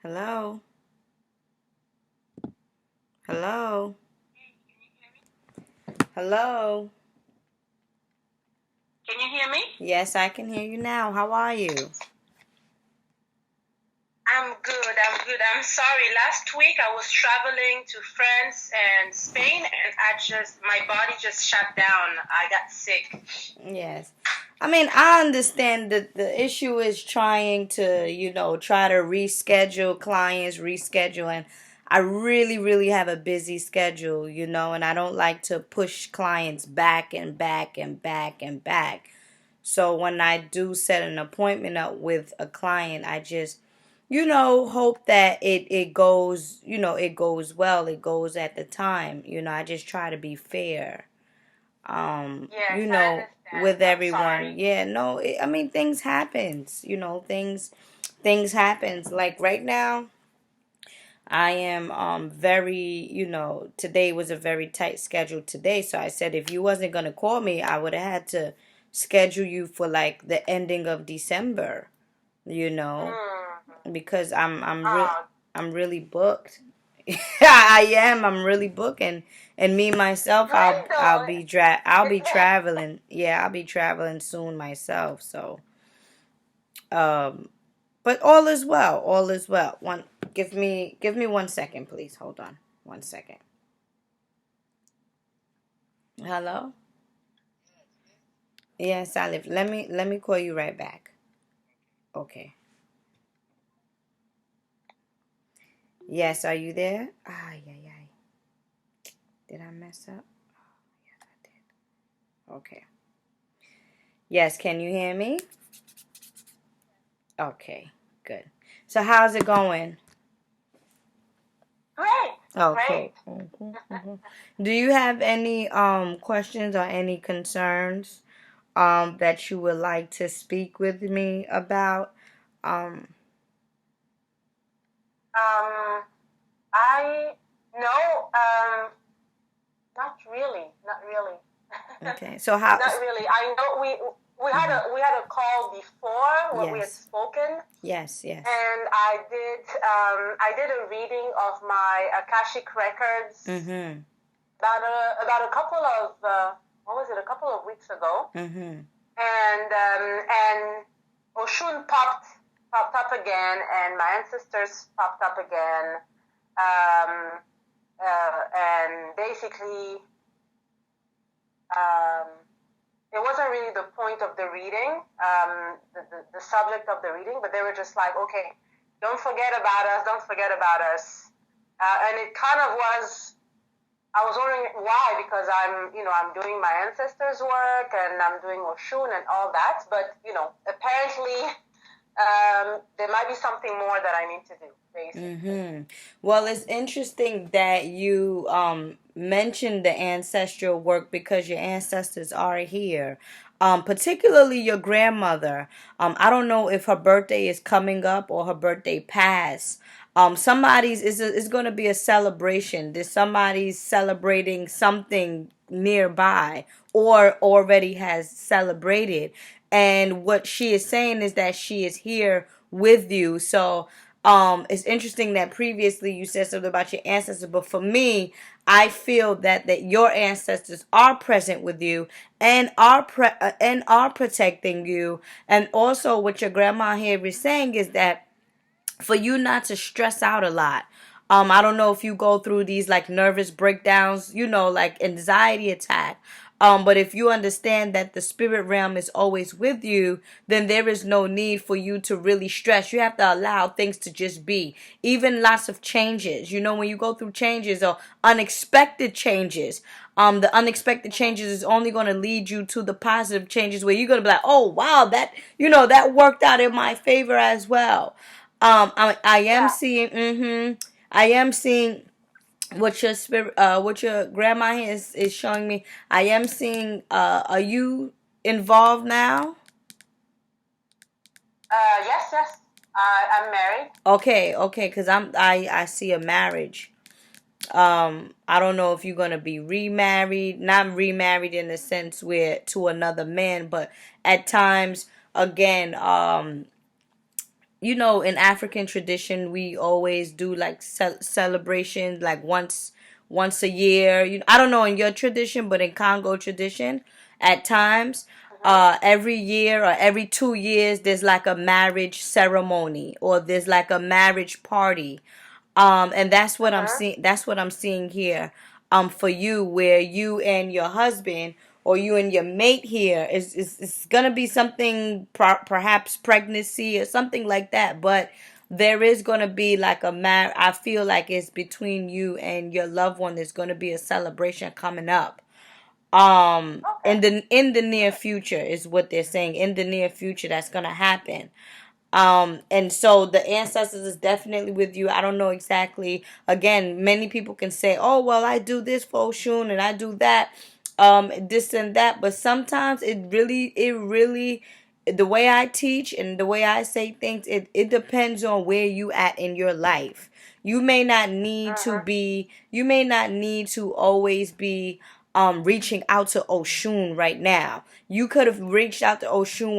Hello? Hello? Hello? Can you hear me? Yes, I can hear you now. How are you? I'm good. I'm sorry. Last week I was traveling to France and Spain, and my body just shut down. I got sick. Yes. I mean, I understand that the issue is trying to, try to reschedule clients, reschedule, and I really, really have a busy schedule, and I don't like to push clients back and back and back and back. So when I do set an appointment up with a client, I just, hope that it goes, it goes well, it goes at the time. I just try to be fair. Yes, I understand. With I'm sorry. everyone. Yeah, no, I mean things happens, things happens. Like right now, I am very, today was a very tight schedule today, so I said if you wasn't going to call me, I would have had to schedule you for like the ending of December, you know, Mm. because Oh, I'm really booked. I am. I'm really booking, and me myself, great though. I'll be traveling. Yeah, I'll be traveling soon myself. So, um, but all is well. All is well. Give me 1 second, please. Hold on, 1 second. Hello. Yes, Salif. Let me call you right back. Okay. Yes, are you there? Ah, yeah, yeah. Did I mess up? Yes, I did. Okay. Yes, can you hear me? Okay, good. So how's it going? Great, Okay. great. Do you have any questions or any concerns that you would like to speak with me about? Um Um, I no, not really, not really. okay. So how Not really. I know mhm. we had a call before where we had Yes. spoken, Yes, yes. and I did a reading of my Akashic records Mhm. about a couple of what was it, a couple of weeks ago, Mhm. and Oshun popped up again, and my ancestors popped up again, um, and basically. Um, it wasn't really the point of the reading, the subject of the reading, but they were just like, okay, don't forget about us. And it kind of was, I was wondering why, because I'm doing my ancestors' work and I'm doing Oshun and all that, but, apparently there might be something more that I need to do, basically. Well, it's interesting that you mentioned the ancestral work because your ancestors are here. Particularly your grandmother. I don't know if her birthday is coming up or her birthday passed. Somebody's is going to be a celebration. There's somebody's celebrating something nearby or already has celebrated. And what she is saying is that she is here with you. So it's interesting that previously you said something about your ancestors, but for me, I feel that your ancestors are present with you and and are protecting you. And also, what your grandma here is saying is that for you not to stress out a lot. I don't know if you go through these like nervous breakdowns, like anxiety attack. But if you understand that the spirit realm is always with you, then there is no need for you to really stress. You have to allow things to just be. Even lots of changes. When you go through changes or unexpected changes, the unexpected changes is only going to lead you to the positive changes where you're going to be like, oh wow, that worked out in my favor as well. I am Yeah. seeing. I am seeing what your grandma is showing me. I am seeing. Are you involved now? Yes, yes. I'm married. Okay, okay, because I see a marriage. I don't know if you're gonna be remarried, not remarried in the sense where to another man, but at times again, in African tradition, we always do like celebration like once a year. I don't know in your tradition, but in Congo tradition, at times, Mm-hmm. every year or every 2 years, there's like a marriage ceremony or there's like a marriage party. And that's what I'm Mm-hmm. seeing. That's what I'm seeing here. For you, where you and your husband or you and your mate here is gonna be something, perhaps pregnancy or something like that. But there is gonna be like I feel like it's between you and your loved one. There's gonna be a celebration coming up. Okay. In the near future is what they're saying. In the near future, that's gonna happen. And so the ancestors is definitely with you. I don't know exactly. Again, many people can say, "Oh, well, I do this for Oshun and I do that, this and that." But sometimes it really, the way I teach and the way I say things, it depends on where you at in your life. Mm-hmm. You may not need to always be reaching out to Oshun right now. You could have reached out to Oshun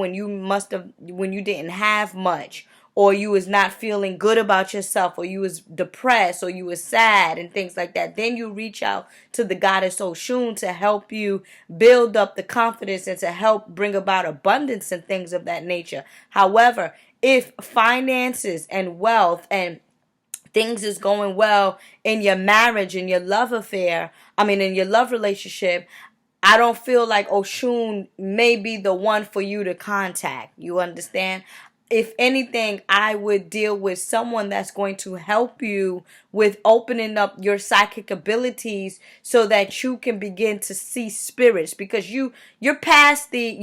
when you didn't have much, or you was not feeling good about yourself, or you was depressed, or you was sad and things like that. Then you reach out to the goddess Oshun to help you build up the confidence and to help bring about abundance and things of that nature. However, if finances and wealth and things is going well in your marriage, in your love affair, in your love relationship, I don't feel like Oshun may be the one for you to contact. You understand? If anything, I would deal with someone that's going to help you with opening up your psychic abilities so that you can begin to see spirits, because you're past the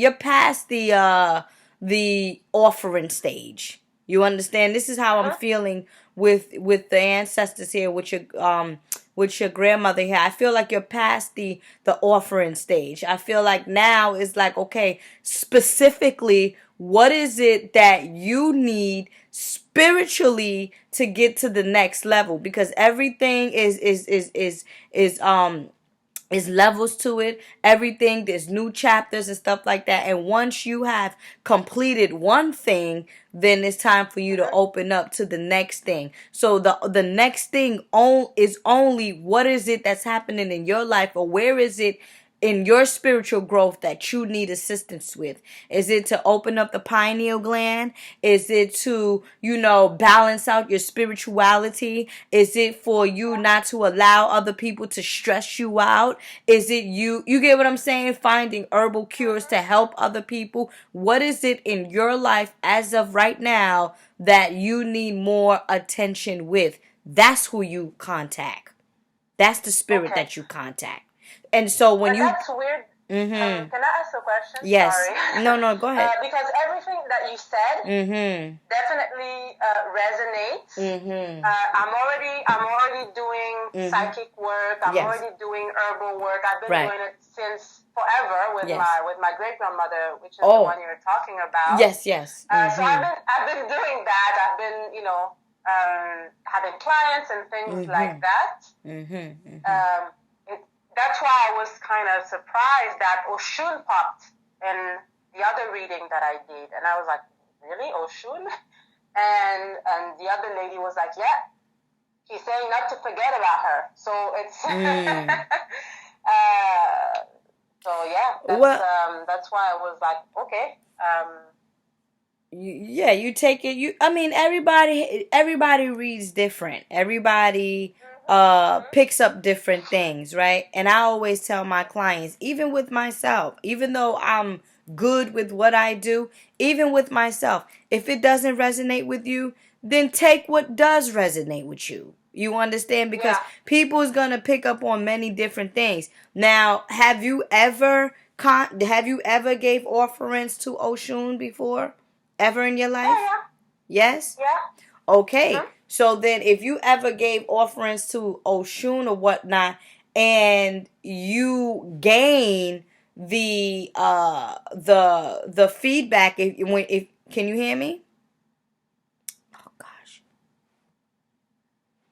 offering stage. You understand? This is how I'm Mm-hmm. feeling with the ancestors here, with your grandmother here. I feel like you're past the offering stage. I feel like now is like, okay, specifically, what is it that you need spiritually to get to the next level? Because everything is levels to it. Everything, there's new chapters and stuff like that. And once you have completed one thing, then it's time for you to Mm-hmm. open up to the next thing. So the next thing is only what is it that's happening in your life, or where is it in your spiritual growth that you need assistance with? Is it to open up the pineal gland? Is it to, balance out your spirituality? Is it for you not to allow other people to stress you out? Is it you get what I'm saying? Finding herbal cures to help other people. What is it in your life as of right now that you need more attention with? That's who you contact. That's the spirit Okay. that you contact. And so when But you that's weird. mhm. Can I ask a question? Yes. Sorry. No, no, go ahead. Because everything that you said Mhm. definitely resonates. Mhm. I'm already doing Mhm. psychic work. I'm Yes. already doing herbal work. I've been Right. doing it since forever with Yes. my great grandmother, which is the Oh. one you're talking about. Yes, yes. So I've Mhm. been doing that. I've been having clients and things like Mhm. that. Mhm. Mhm. Um, it, that's why I was kind of surprised that Oshun popped in the other reading that I did, and I was like, really, Oshun? And the other lady was like, yeah, she's saying not to forget about her. So it's Mm. so yeah, Well, that's why I was like, okay, yeah, you take it. Everybody reads different. Everybody mm-hmm, picks up different things, right? And I always tell my clients, even with myself, even though I'm good with what I do, even with myself, if it doesn't resonate with you, then take what does resonate with you. You understand? Because yeah. people is gonna pick up on many different things. Now, have you ever gave offerings to Oshun before? Ever in your Yeah, life? yeah, Yes? yeah. Okay. Mm-hmm. So then if you ever gave offerings to Oshun or whatnot and you gain the feedback, if can you hear me? Oh gosh.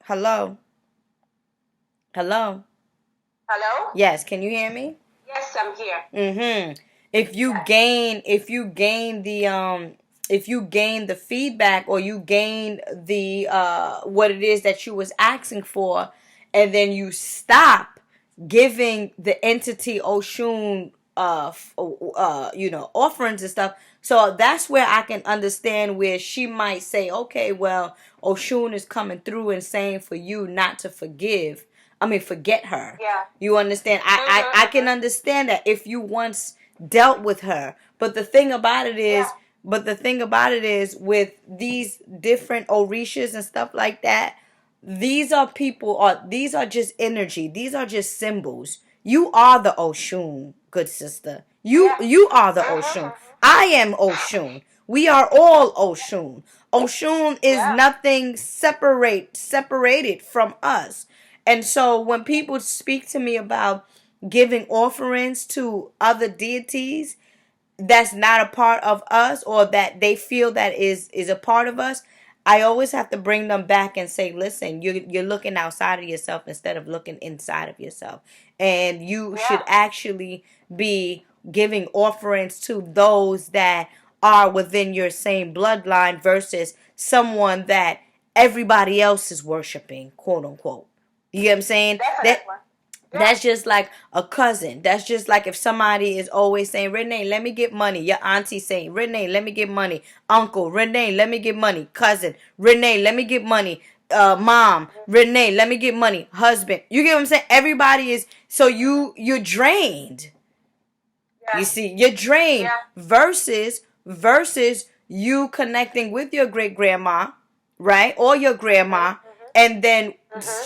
Hello? Hello? Hello? Yes, can you hear me? Yes, I'm here. Mm-hmm. Yes. If you gain if you gain the feedback or you gain the what it is that you was asking for, and then you stop giving the entity Oshun offerings and stuff. So that's where I can understand where she might say, okay, well, Oshun is coming through and saying for you not to forgive. I mean, forget her. Yeah. You understand? I can understand that if you once dealt with her. But the thing about it is, Yeah. with these different Orishas and stuff like that, these are people, or these are just energy. These are just symbols. You are the Oshun, good sister. Yeah. You are the Oshun. I am Oshun. We are all Oshun. Oshun is Yeah. nothing separated from us. And so when people speak to me about giving offerings to other deities that's not a part of us, or that they feel that is a part of us, I always have to bring them back and say, listen, you're looking outside of yourself instead of looking inside of yourself. And you should Yeah. actually be giving offerings to those that are within your same bloodline versus someone that everybody else is worshiping, quote unquote. You get what I'm saying? Definitely. Yeah. That's just like a cousin. That's just like if somebody is always saying, Renee, let me get money. Your auntie saying, Renee, let me get money. Uncle, Renee, let me get money. Cousin, Renee, let me get money. Mom, Renee, let me get money. Husband. You get what I'm saying? Everybody is, so you're drained. You Yeah. see, you're drained Yeah. versus you connecting with your great grandma, right? Or your grandma, and then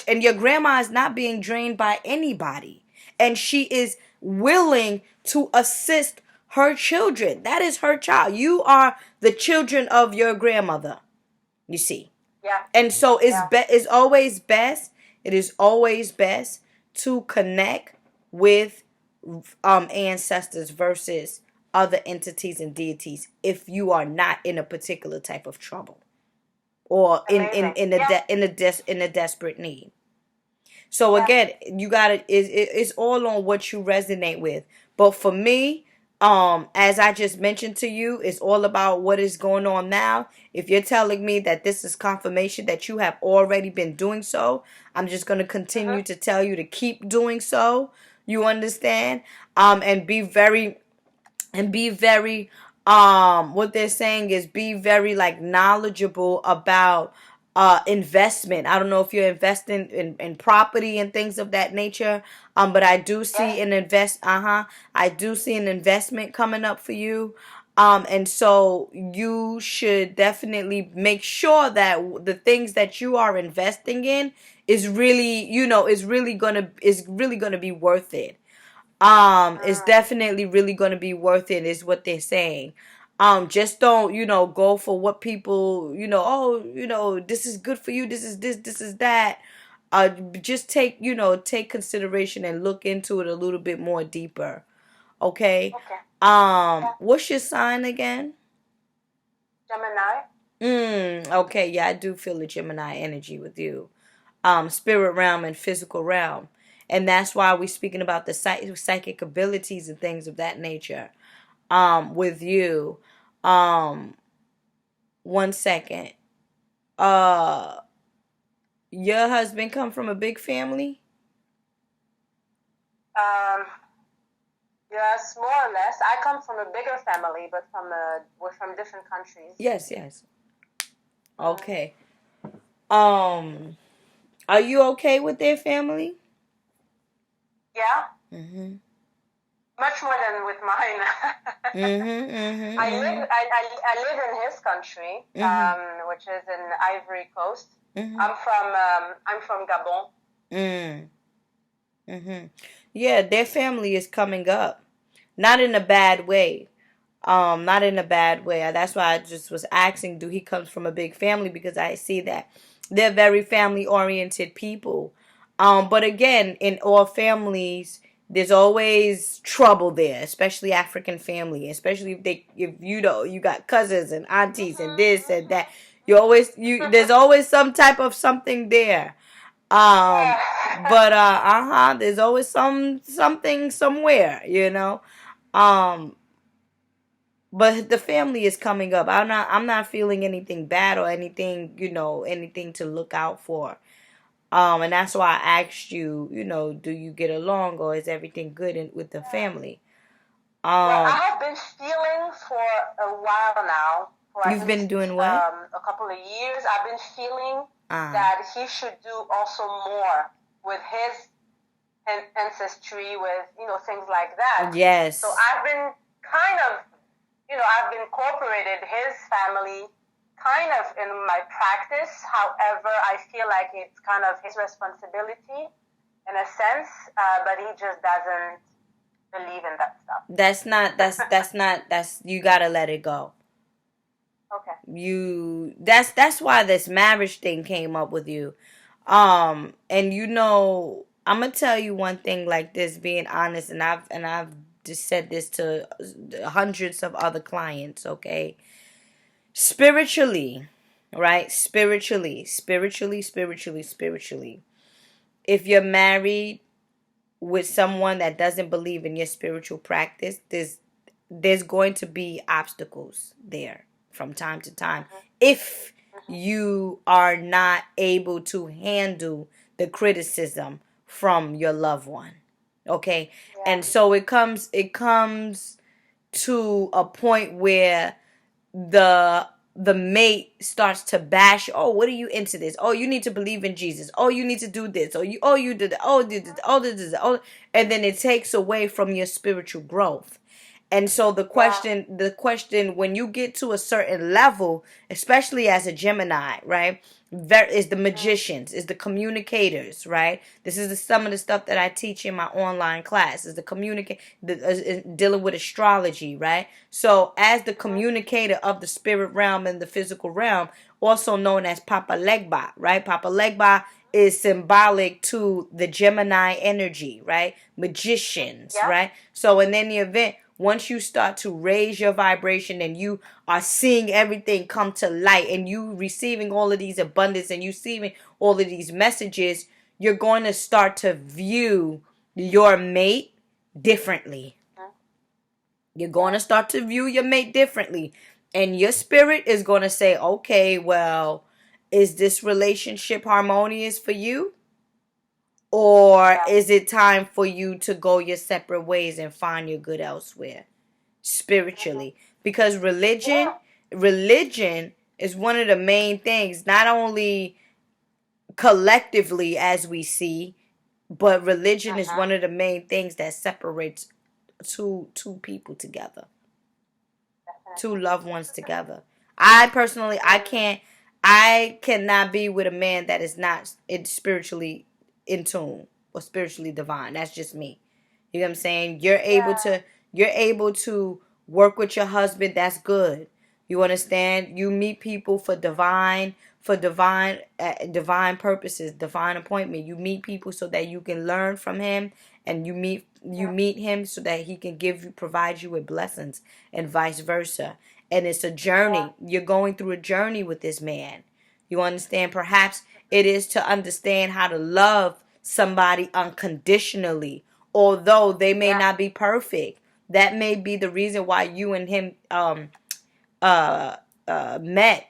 and your grandma is not being drained by anybody. And she is willing to assist her children. That is her child. You are the children of your grandmother, you see. Yeah. And so Yeah. it's always best. It is always best to connect with ancestors versus other entities and deities if you are not in a particular type of trouble or Amazing. Yeah. in a desperate need. So Yeah. again, you gotta it's all on what you resonate with. But for me, as I just mentioned to you, it's all about what is going on now. If you're telling me that this is confirmation that you have already been doing so, I'm just gonna continue to tell you to keep doing so. You understand? And be very what they're saying is be very like knowledgeable about investment. I don't know if you're investing in property and things of that nature, but I do see Yes. I do see an investment coming up for you. And so you should definitely make sure that the things that you are investing in is really, is really gonna be worth it. It's definitely really going to be worth it, is what they're saying. Just don't, go for what people, oh, this is good for you, this is that. Just take consideration and look into it a little bit more deeper. Okay. Okay. Yeah. What's your sign again? Gemini. Okay, yeah, I do feel the Gemini energy with you. Spirit realm and physical realm. And that's why we're speaking about the psychic abilities and things of that nature. With you. Um, One second. Uh, your husband come from a big family? Um. Yes, more or less. I come from a bigger family, but we're from different countries. Yes, yes. Okay. Um, are you okay with their family? Yeah. Mhm. Much more than with mine. Mhm. Mhm. I Mhm. live I live in his country, Mhm. which is in Ivory Coast. Mhm. I'm from Gabon. Mm. Mhm. Yeah, their family is coming up. Not in a bad way. Not in a bad way. That's why I just was asking, do he comes from a big family? Because I see that they're very family oriented people. But again, in all families, there's always trouble there, especially African family, especially if you got cousins and aunties and this and that. There's always some type of something there. Um, Yeah. but there's always something somewhere. Um, But the family is coming up. I'm not feeling anything bad or anything, anything to look out for. And that's why I asked you, do you get along or is everything good with the family? Well, I Um, have been feeling for a while now, for at you've been least doing what? a couple of years, I've been feeling Uh, that he should do also more with his ancestry, with things like that. So yes. I've been kind of, I've incorporated his family kind of in my practice. However, I feel like it's kind of his responsibility in a sense, but he just doesn't believe in that stuff. That's you gotta let it go. Okay. That's why this marriage thing came up with you. And I'm gonna tell you one thing like this, being honest, and I've just said this to hundreds of other clients, okay? Spiritually, right? Spiritually. If you're married with someone that doesn't believe in your spiritual practice, there's going to be obstacles there from time to time Mhm. if Mhm. you are not able to handle the criticism from your loved one. Okay? Yeah. And so it comes to a point where the mate starts to bash. Oh, what are you into this? Oh, you need to believe in Jesus. Oh, you need to do this. You did that. Oh, did this. Oh, this. Oh, and then it takes away from your spiritual growth. And so Yeah. the question when you get to a certain level, especially as a Gemini, right? There is the Mm. magicians, is the communicators, right? This is some of the stuff that I teach in my online class. Is the dealing with astrology, right? So as the Mhm. communicator of the spirit realm and the physical realm, also known as Papa Legba, right? Papa Legba is symbolic to the Gemini energy, right? Magicians, Yeah. right? So in any event, once you start to raise your vibration and you are seeing everything come to light and you receiving all of these abundance and you receiving all of these messages, you're going to start to view your mate differently. Mhm. You're going Yeah. to start to view your mate differently. And your spirit is going to say, okay, well, is this relationship harmonious for you? Or Yeah. is it time for you to go your separate ways and find your good elsewhere? Mhm. Spiritually, because religion Yeah. religion is one of the main things, not only collectively as we see, but religion is Mhm. one of the main things that separates two people together, two Definitely. loved ones together. I personally, Mm. I cannot be with a man that is not spiritually in tune or spiritually divine. That's just me. You know what I'm saying? Yeah. You're able to work with your husband. That's good. You understand? You meet people divine purposes, divine appointment. You meet people so that you can learn from him, and you Yeah. meet him so that he can provide you with blessings, and vice versa. And it's a Yeah. journey. You're going through a journey with this man. You understand? Perhaps it is to understand how to love somebody unconditionally, although they may Yeah. not be perfect. That may be the reason why you and him uh met.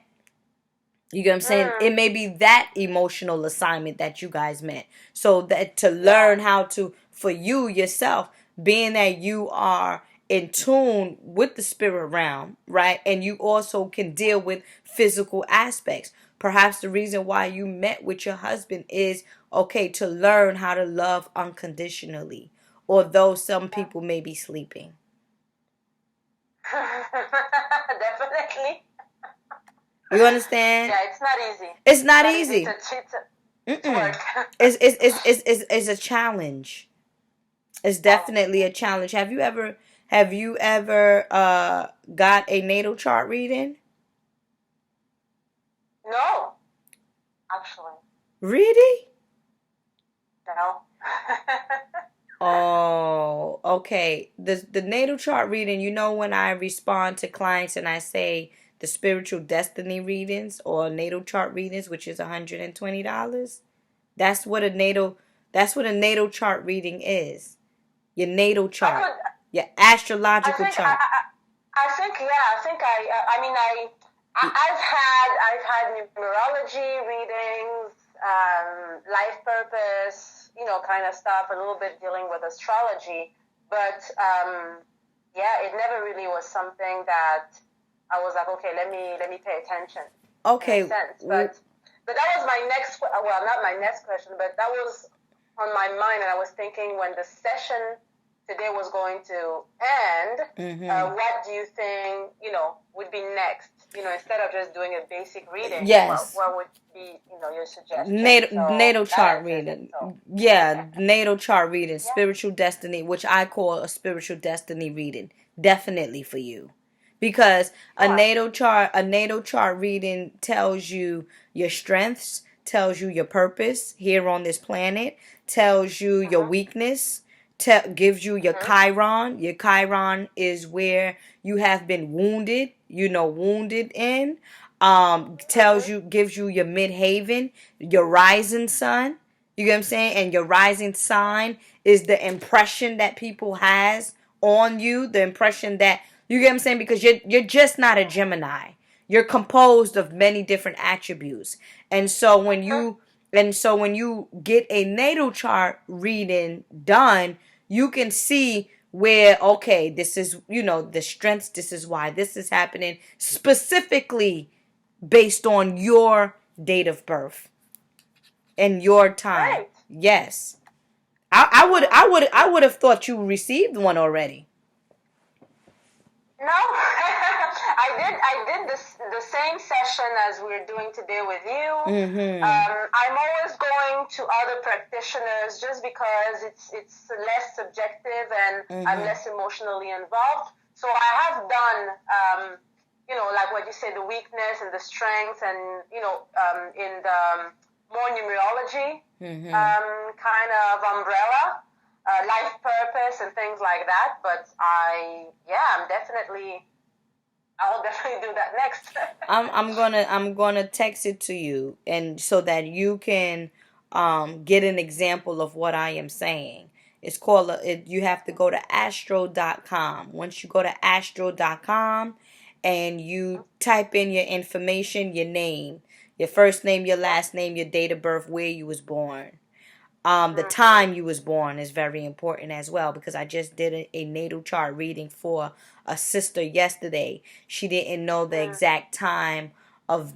You get what I'm saying? It Mm. may be that emotional assignment that you guys met. So that to Yeah. learn how to, for you yourself, being that you are in tune with the spirit realm, right? And you also can deal with physical aspects. Perhaps the reason why you met with your husband is okay to learn how to love unconditionally, although some Yeah. people may be sleeping. Definitely. You understand? Yeah. It's not easy. It's It's not not easy. It's a easy. it's, a, it's Mm-mm. work. It's a challenge. It's Oh. definitely a challenge. Have you ever got a natal chart reading? No. Actually. Really? No. Oh, okay. The natal chart reading, when I respond to clients and I say the spiritual destiny readings or natal chart readings, which is $120, that's what a natal that's what a natal chart reading is. Your natal I chart, could. your I astrological think chart. I mean, I've had numerology readings, life purpose, kind of stuff, a little bit dealing with astrology, but yeah, it never really was something that I was like, okay, let me pay attention in a Okay. sense. But that was my next, well, not my next question, but that was on my mind, and I was thinking when the session today was going to end, what do you think, would be next? Instead of just doing a basic reading, Yes. what would be, your suggestion? So Natal that chart answers it. reading. So Yeah, natal chart reading, yeah, spiritual destiny, which I call a spiritual destiny reading, definitely for you. Because sure. a natal chart reading tells you your strengths, tells you your purpose here on this planet, tells you your Mhm. weakness, gives you your Mhm. Chiron. Your Chiron is where you have been wounded, wounded in. Tells Mhm. you, gives you your midhaven, your rising sun. You get what I'm saying? And your rising sign is the impression that people has on you, the impression that you get what I'm saying, because you're just not a Gemini. You're composed of many different attributes. And so when Mhm. you get a natal chart reading done, you can see where, okay, this is, the strengths, this is why this is happening specifically based on your date of birth and your time. Great. Yes. I Mm. would have thought you received one already. No, I did the same session as we're doing today with you. Mm-hmm. I'm always going to other practitioners just because it's less subjective and I'm Mm-hmm. less emotionally involved. So I have done, like what you say, the weakness and the strength, and in the more numerology Mm-hmm. kind of umbrella, life purpose and things like that. But I'll definitely do that next. I'm gonna text it to you, and so that you can get an example of what I am saying. It's called you have to go to astro.com. Once you go to astro.com and you type in your information, your name, your first name, your Yeah. last name, your date of birth, where you was born. The Mm-hmm. time you was born is very important as well, because I just did a natal chart reading for a sister yesterday. She didn't know the Mm. exact time of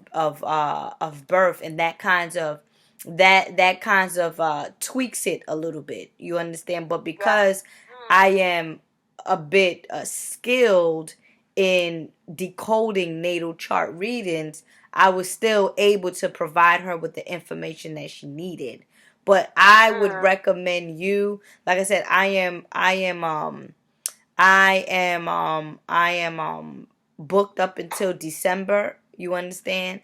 birth, and that kinds of tweaks it a little bit. You understand? But Yeah. because Mm. I am a bit skilled in decoding natal chart readings, I was still able to provide her with the information that she needed. But I would Mm. recommend you, like I said, I am booked up until December. You understand?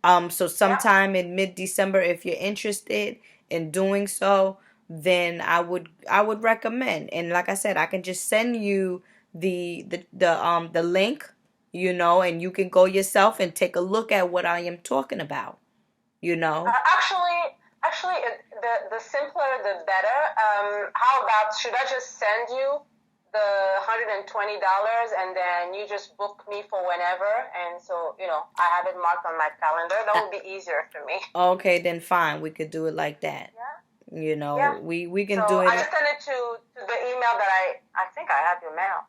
So Yeah. sometime in mid-December, if you're interested in doing so, then I would recommend. And like I said, I can just send you the link, and you can go yourself and take a look at what I am talking about. You know. The simpler the better. How about, should I just send you the $120 and then you just book me for whenever? And so I have it marked on my calendar. That Uh, would be easier for me. Okay, then fine. We could do it like that. Yeah. Yeah. We So can do it. I just sent it to the email that I think I have your mail.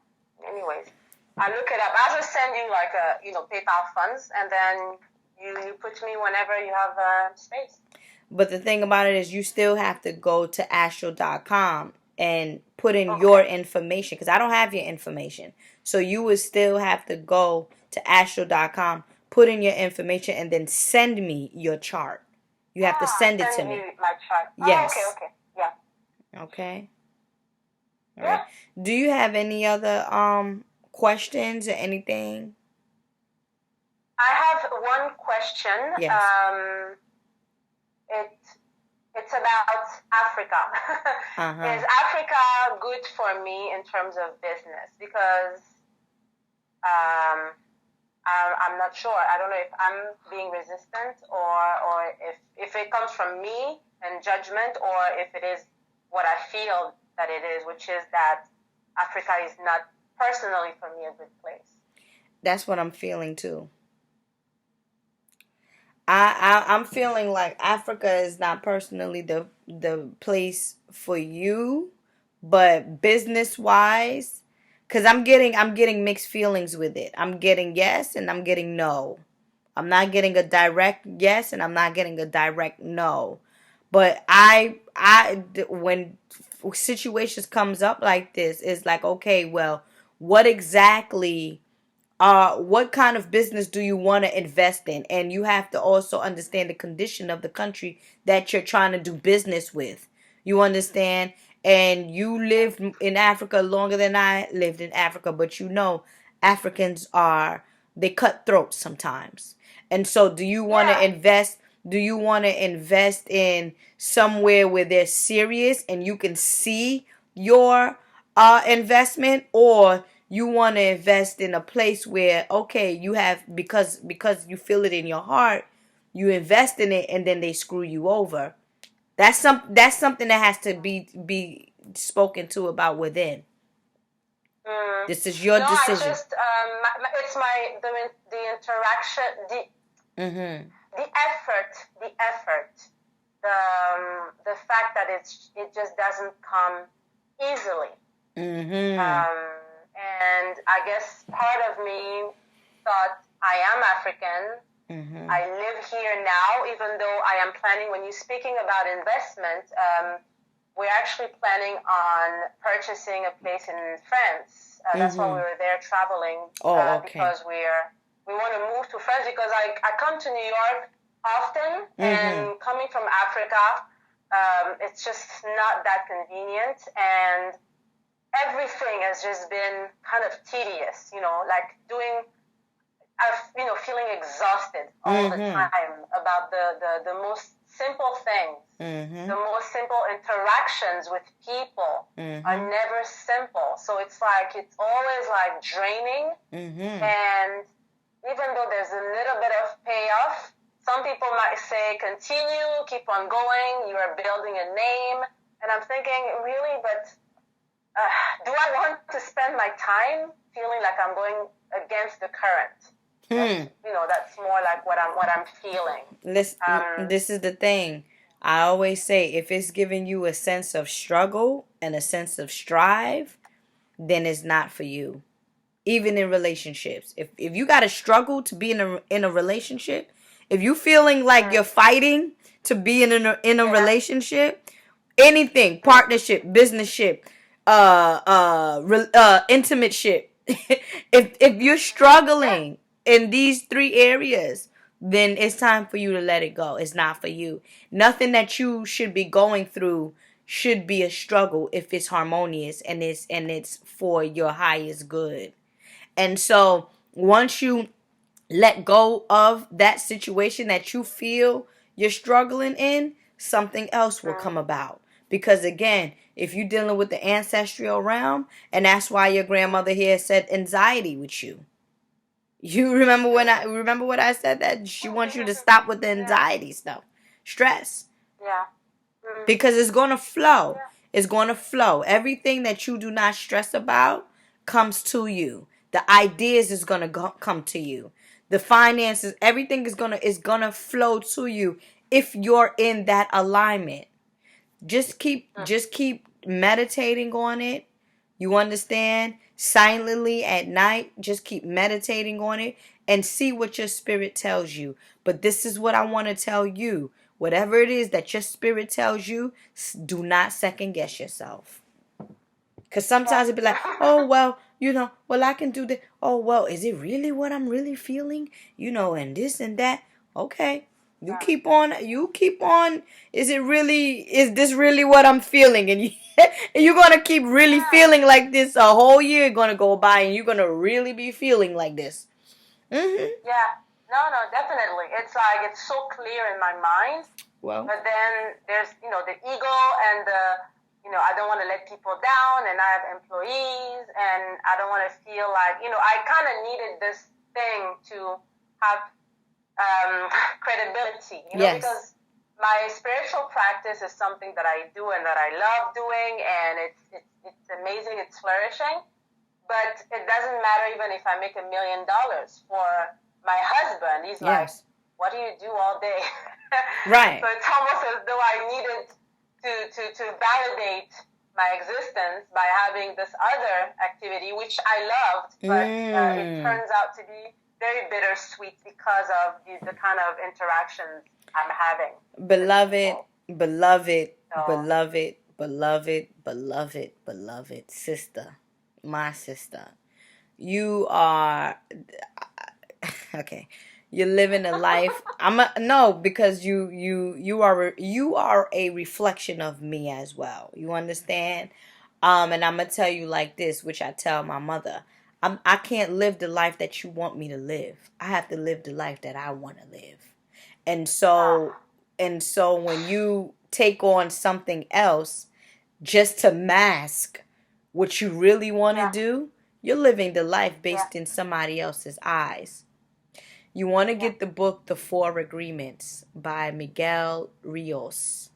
Anyways, I look it up. I'll just send you like PayPal funds, and then you put me whenever you have space. But the thing about it is, you still have to go to astro.com and put in your Okay. information, because I don't have your information. So you would still have to go to astro.com, put in your information, and then send me your chart. You have to send it to Send me. you my chart. Oh, okay, Yes. okay. Yeah. Okay. All Yeah. right. Do you have any other questions or anything? I have one question. Yes. It it's about Africa. Uh-huh. Is Africa good for me in terms of business? Because um, I'm not sure. I don't know if I'm being resistant, or if it comes from me and judgment, or if it is what I feel that it is, which is that Africa is not personally for me a good place. That's what I'm feeling too. I'm feeling like Africa is not personally the place for you, but business wise, because I'm getting mixed feelings with it. I'm getting yes and I'm getting no. I'm not getting a direct yes and I'm not getting a direct no. But when situations comes up like this, it's like, okay, well, what exactly what kind of business do you want to invest in? And you have to also understand the condition of the country that you're trying to do business with. You understand? And you lived in Africa longer than I lived in Africa, but you know, Africans are, they cut throats sometimes. And so, do you want to Yeah. invest? Do you want to invest in somewhere where they're serious and you can see your investment, or you want to invest in a place where, okay, you have, because you feel it in your heart, you invest in it and then they screw you over. That's something that has to be spoken to about within. Mm. This is your No, I decision. just it's my the interaction, Mhm. the effort, the fact that it just doesn't come easily. Mhm. Um, and I guess part of me thought I am African. Mhm. I live here now, even though I am planning. When you're speaking about investment, we're actually planning on purchasing a place in France. That's why we Mhm. were there traveling, Oh, okay. because we want to move to France, because I come to New York often, Mhm. and coming from Africa, it's just not that convenient, and everything has just been kind of tedious, like feeling exhausted all the Mhm. time about the most simple things. The Mhm. most simple interactions with people are Mhm. never simple. So it's always like draining. Mhm. And even though there's a little bit of payoff, some people might say, continue, keep on going, you are building a name. And I'm thinking, really, but do I want to spend my time feeling like I'm going against the current? Hmm. That's more like what I'm feeling. Um, This is the thing. I always say, if it's giving you a sense of struggle and a sense of strive, then it's not for you. Even in relationships, if you got to struggle to be in a relationship, if you feeling like you're mm, fighting to be in a yeah, relationship, anything, mm, partnership, business ship, intimate ship, if you're yeah, struggling in these three areas, then it's time for you to let it go. It's not for you. Nothing that you should be going through should be a struggle if it's harmonious and it's for your highest good. And so once you let go of that situation that you feel you're struggling in, something else will mm, come about. Because again, if you're dealing with the ancestral realm, and that's why your grandmother here said anxiety with you. You remember when mm. I remember what I said, that she wants you to stop with the Yeah, anxiety stuff, stress, yeah, mm, because it's going to flow. yeah, It's going to flow. Everything that you do not stress about comes to you. The ideas is going to come to you. The finances, everything is going to flow to you if you're in that alignment. mm, Just keep meditating on it. You understand? Silently at night, just keep meditating on it and see what your spirit tells you. But this is what I want to tell you. Whatever it is that your spirit tells you, do not second guess yourself. Because sometimes it'd be like, oh, well, well, I can do that. Oh, well, is it really what I'm really feeling? And this and that. Okay. You yeah, keep on, is this really what I'm feeling? And you're going to keep really yeah, feeling like this a whole year going to go by, and you're going to really be feeling like this. Mm-hmm. yeah. No, no, definitely. It's like it's so clear in my mind, Well, but then there's the ego, and I don't want to let people down, and I have employees, and I don't want to feel like I kind of needed this thing to have credibility, yes. because my spiritual practice is something that I do and that I love doing, and it's amazing, it's flourishing. But it doesn't matter even if I make $1 million for my husband. He's like, Yes. what do you do all day? So Right. it's almost as though I needed to validate my existence by having this other activity, which I loved, but it Mm. turns out to be very bittersweet because of the kind of interactions I'm having with Beloved, people. beloved, So, beloved, beloved, beloved, beloved sister, my sister. You are okay. You're living a life. No, because you are a reflection of me as well. You understand? And I'm gonna tell you like this, which I tell my mother. I can't live the life that you want me to live. I have to live the life that I want to live. And so uh, when you take on something else just to mask what you really want to yeah, do, you're living the life yeah, based in somebody else's eyes. You want to yeah. get the book The Four Agreements by Miguel Rios.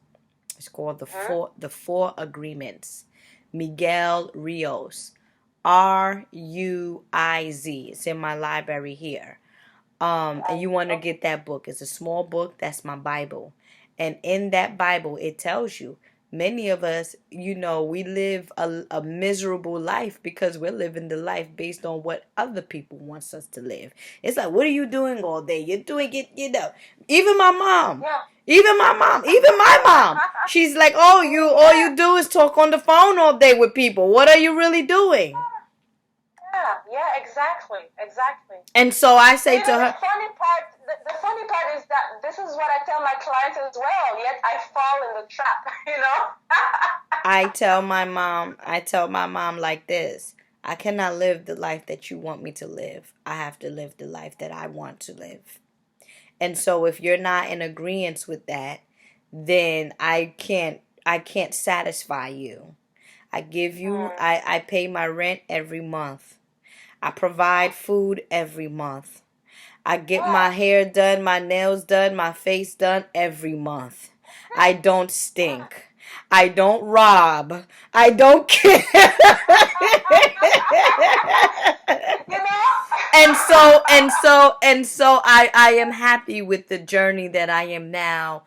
It's called Mm-hmm. The Four Agreements. Miguel Rios. Ruiz. It's in my library here. And Right. you want to Okay. get that book. It's a small book. That's my Bible. And in that Bible, it tells you many of us, we live a miserable life because we're living the life based on what other people wants us to live. It's like, what are you doing all day? You're doing it, even my mom. Yeah. Even my mom. She's like, "Oh, you all Yeah. you do is talk on the phone all day with people. What are you really doing?" Yeah. Yeah. Exactly. Exactly. And so I And say to her, the funny part is that this is what I tell my clients as well. Yet I fall in the trap. You know. I tell my mom like this: I cannot live the life that you want me to live. I have to live the life that I want to live. And so if you're not in agreement with that, then I can't satisfy you. Mm. I pay my rent every month. I provide food every month. I get Yeah. my hair done, my nails done, my face done every month. I don't Yeah. stink. I don't rob. I don't care. You know. And so I am happy with the journey that I am now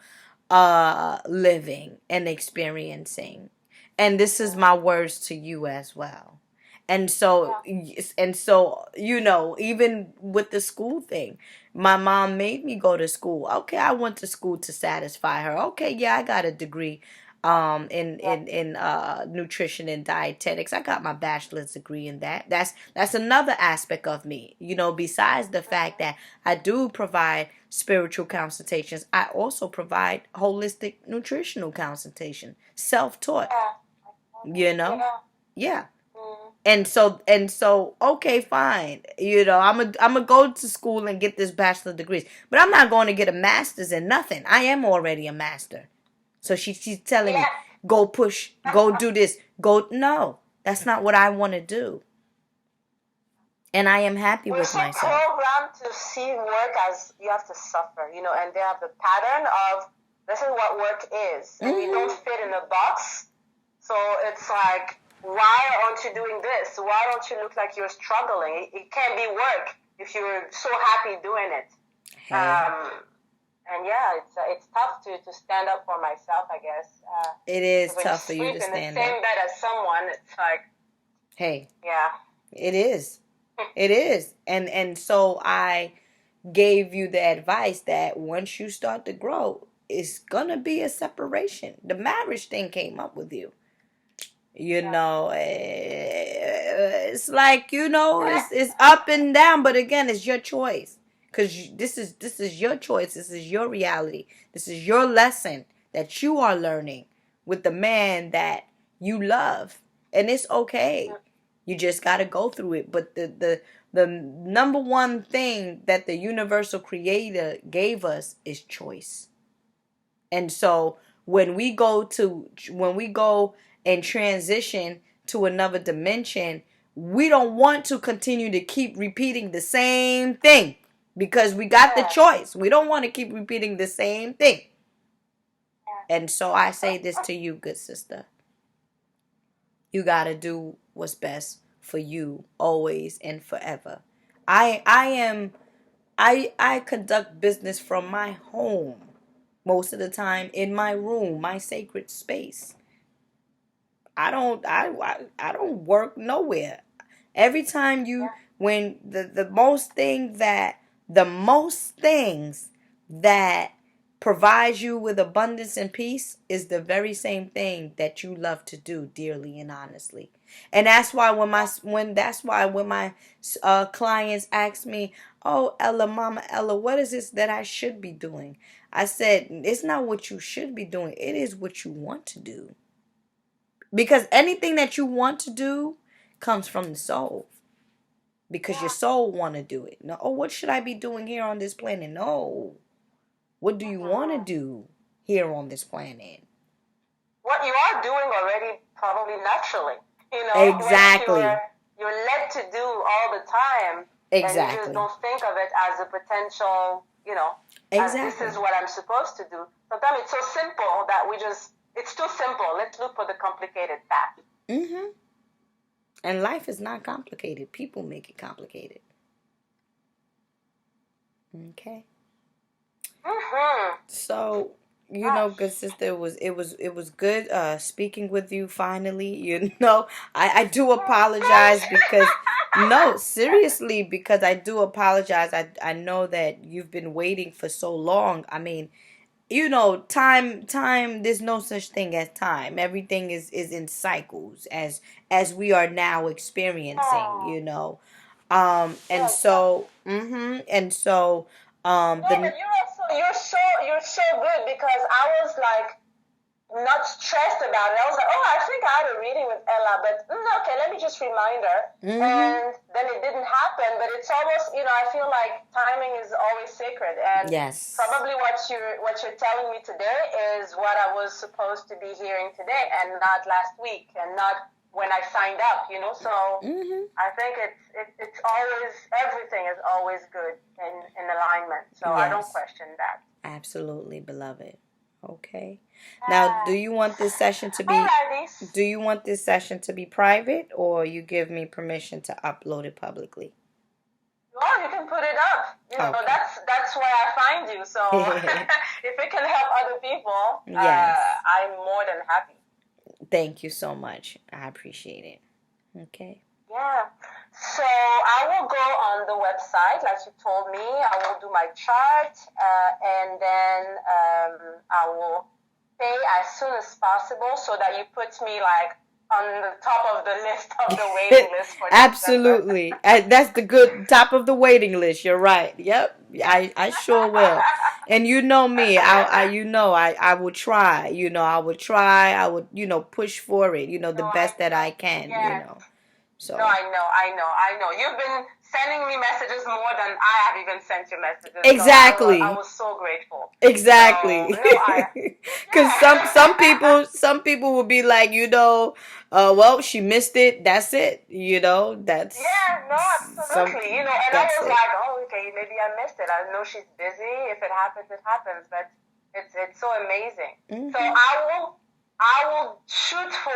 living and experiencing. And this is my words to you as well. And so Yeah. even with the school thing, my mom made me go to school. Okay, I went to school to satisfy her. Okay, yeah, I got a degree in Yeah. nutrition and dietetics. I got my bachelor's degree in that. That's another aspect of me. Besides the fact that I do provide spiritual consultations, I also provide holistic nutritional consultation, self-taught, Yeah. you know? Yeah. Yeah. Mm. And so okay, fine. I'm gonna go to school and get this bachelor degrees, but I'm not going to get a master's in nothing. I am already a master. So she's telling Yeah. me, go push, go do this, go. No, that's not what I want to do. And I am happy We're with so myself. programmed to see work as you have to suffer, and they have the pattern of this is what work is, and we don't Hmm. fit in a box. So it's like, why aren't you doing this? Why don't you look like you're struggling? It can't be work if you're so happy doing it. Hey, And yeah, it's tough to stand up for myself, I guess. it is Because when you tough for you to sleep in the stand up. same bed as someone, it's like, Hey, yeah, it is. It is. And so I gave you the advice that once you start to grow, it's gonna be a separation. The marriage thing came up with you. yeah, It's like, it's up and down, but again, it's your choice. Cause this is your choice. This is your reality. This is your lesson that you are learning with the man that you love, and it's okay. You just got to go through it. But the number one thing that the universal creator gave us is choice. And so when we go and transition to another dimension, we don't want to continue to keep repeating the same thing because we got the yeah. choice. We don't want to keep repeating the same thing. And so I say this to you, good sister. You got to do what's best for you always and forever. I conduct business from my home most of the time, in my room, my sacred space. I don't work nowhere. Every time you, Yeah. when the most things that provides you with abundance and peace is the very same thing that you love to do dearly and honestly. And that's why when my clients ask me, "Oh, Ella, Mama Ella, what is this that I should be doing?" I said, "It's not what you should be doing. It is what you want to do." Because anything that you want to do comes from the soul. Because your Yeah. soul want to do it. No, oh, what should I be doing here on this planet? No. What do you want to Mhm. do here on this planet? What you are doing already, probably naturally, what Exactly. you're led to do all the time, and you just Exactly. don't think of it as a potential, as this is Exactly. what I'm supposed to do. Sometimes it's so simple that it's too simple. Let's look for the complicated path. Mm-hmm. And life is not complicated. People make it complicated. Okay. Mm-hmm. So, good Yes. sister, it was good speaking with you finally. I do apologize because no, seriously, because I do apologize. I know that you've been waiting for so long. I mean, time, there's no such thing as time. Everything is in cycles, as we are now experiencing, Oh, and yeah, exactly. so No, the but you're so good because I was like not stressed about it. I was like, oh, I think I had a reading with Ella, but okay, let me just remind her. mhm. And then it didn't happen, but it's almost, I feel like timing is always sacred, and Yes. probably what you're telling me today is what I was supposed to be hearing today, and not last week, and not when I signed up. So Mhm. I think it's always, everything is always good in alignment. So I don't Yes. question that. Absolutely, beloved. Okay. Now, Yes. Alrighties. do you want this session to be private, or you give me permission to upload it publicly? Well, you can put it up. Okay. That's why I find you. So if it can help other people, Yes. I'm more than happy. Thank you so much. I appreciate it. Okay. Yeah. So I will go on the website, like you told me. I will do my chart, and then I will pay as soon as possible so that you put me like on the top of the list of the waiting list for December. Absolutely. That's the good top of the waiting list. You're right. Yep. I sure will. And you know me. I will try. I would try. I would, push for it, No, the I best that know. I can. Yeah. No, So, I know. You've been sending me messages more than I have even sent you messages, so I exactly. was so grateful. So Exactly. no, Cuz some yeah. people will be like, well, she missed it. That's it. That's Yeah, no, some absolutely. And I that's was it. like, oh, okay, maybe I missed it. I know she's busy. If it happens, it happens. But it's so amazing. So Mhm. I will shoot for,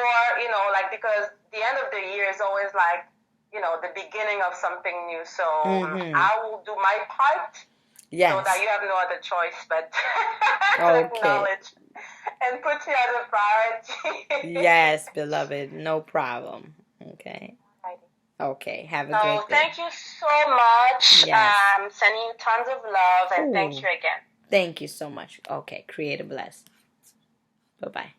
like, because the end of the year is always like, the beginning of something new. So Mhm. I will do my part so that Yes. you have no other choice but to Okay. acknowledge and put you as a priority. Yes, beloved. No problem. Okay. Okay. Have a So great day. thank you so much. Yes. Sending you tons of love, and thank Oh, you again. thank you so much. Okay. Create a blessing. Bye-bye.